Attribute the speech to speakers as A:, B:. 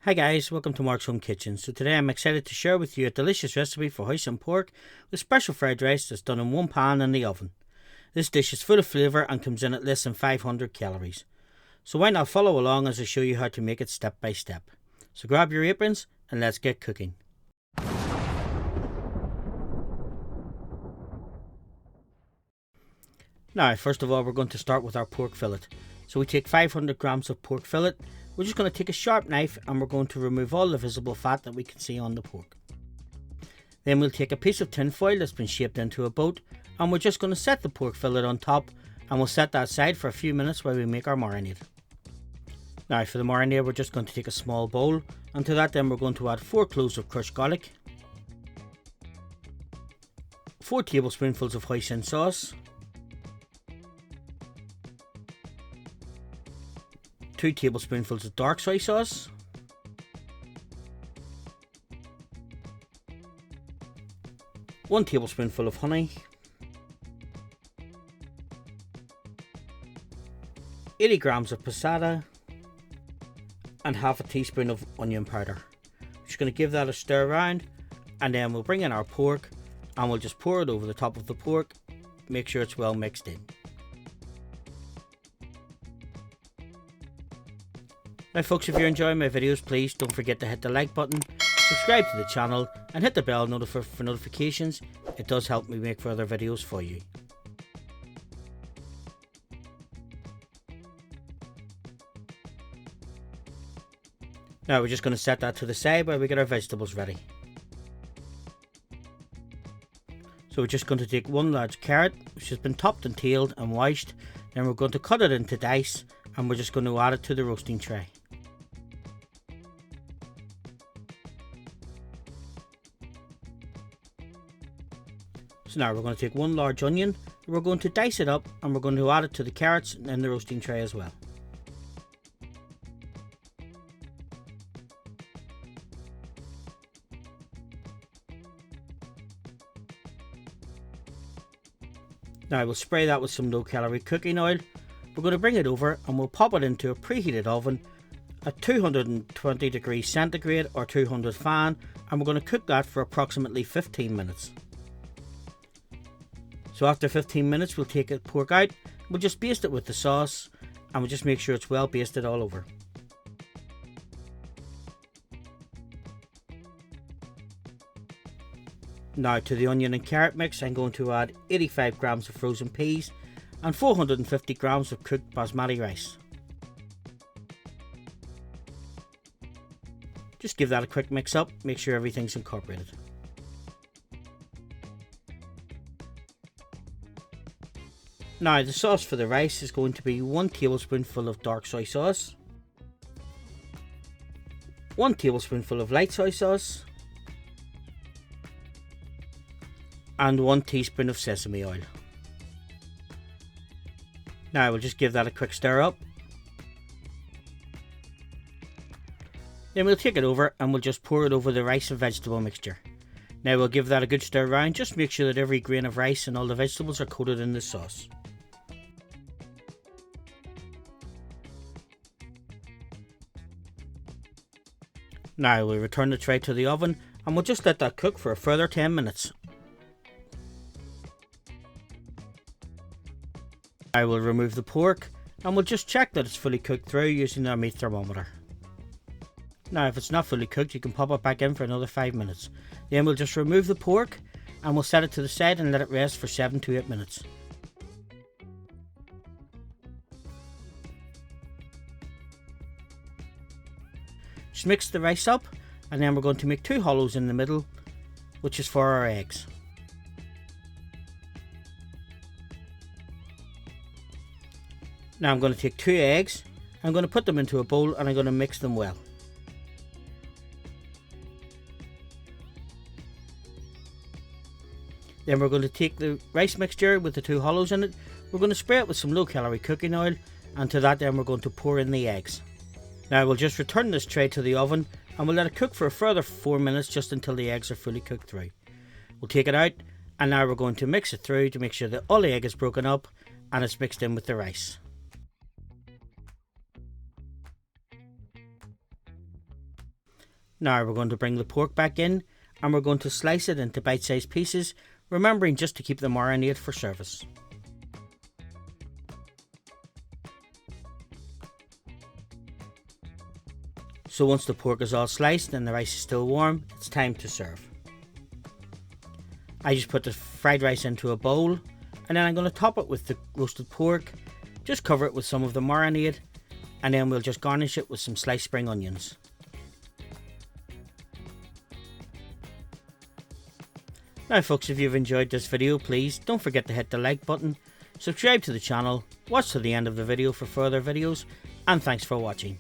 A: Hi guys, welcome to Mark's Home Kitchen. So today I'm excited to share with you a delicious recipe for Hoisin pork with special fried rice that's done in one pan in the oven. This dish is full of flavour and comes in at less than 500 calories. So why not follow along as I show you how to make it step by step. So grab your aprons and let's get cooking. Now first of all we're going to start with our pork fillet. So we take 500 grams of pork fillet. We're just going to take a sharp knife and we're going to remove all the visible fat that we can see on the pork. Then we'll take a piece of tin foil that's been shaped into a boat and we're just going to set the pork fillet on top and we'll set that aside for a few minutes while we make our marinade. Now for the marinade we're just going to take a small bowl, and to that then we're going to add 4 cloves of crushed garlic, 4 tablespoonfuls of hoisin sauce, 2 tablespoonfuls of dark soy sauce, 1 tablespoonful of honey, 80 grams of passata, and half a teaspoon of onion powder. Just going to give that a stir around, and then we'll bring in our pork and we'll just pour it over the top of the pork. Make sure it's well mixed in. Now folks, if you're enjoying my videos, please don't forget to hit the like button, subscribe to the channel and hit the bell for notifications. It does help me make further videos for you. Now we're just going to set that to the side while we get our vegetables ready. So we're just going to take 1 large carrot which has been topped and tailed and washed. Then we're going to cut it into dice and we're just going to add it to the roasting tray. So now we're going to take 1 large onion, we're going to dice it up and we're going to add it to the carrots and the roasting tray as well. Now we'll spray that with some low calorie cooking oil. We're going to bring it over and we'll pop it into a preheated oven at 220 degrees centigrade or 200 fan, and we're going to cook that for approximately 15 minutes. So after 15 minutes we'll take the pork out, we'll just baste it with the sauce and we'll just make sure it's well basted all over. Now to the onion and carrot mix I'm going to add 85 grams of frozen peas and 450 grams of cooked basmati rice. Just give that a quick mix up, make sure everything's incorporated. Now the sauce for the rice is going to be 1 tablespoonful of dark soy sauce, 1 tablespoonful of light soy sauce, and 1 teaspoon of sesame oil. Now we'll just give that a quick stir up. Then we'll take it over and we'll just pour it over the rice and vegetable mixture. Now we'll give that a good stir around, just make sure that every grain of rice and all the vegetables are coated in the sauce. Now we'll return the tray to the oven and we'll just let that cook for a further 10 minutes. I will remove the pork and we'll just check that it's fully cooked through using our meat thermometer. Now if it's not fully cooked you can pop it back in for another 5 minutes. Then we'll just remove the pork and we'll set it to the side and let it rest for 7 to 8 minutes. Just mix the rice up and then we're going to make 2 hollows in the middle, which is for our eggs. Now I'm going to take 2 eggs, I'm going to put them into a bowl and I'm going to mix them well. Then we're going to take the rice mixture with the 2 hollows in it, we're going to spray it with some low calorie cooking oil, and to that then we're going to pour in the eggs. Now we'll just return this tray to the oven and we'll let it cook for a further 4 minutes just until the eggs are fully cooked through. We'll take it out and now we're going to mix it through to make sure that all the egg is broken up and it's mixed in with the rice. Now we're going to bring the pork back in and we're going to slice it into bite-sized pieces, remembering just to keep the marinade for service. So once the pork is all sliced and the rice is still warm, it's time to serve. I just put the fried rice into a bowl and then I'm going to top it with the roasted pork, just cover it with some of the marinade, and then we'll just garnish it with some sliced spring onions. Now folks, if you've enjoyed this video, please don't forget to hit the like button, subscribe to the channel, watch to the end of the video for further videos, and thanks for watching.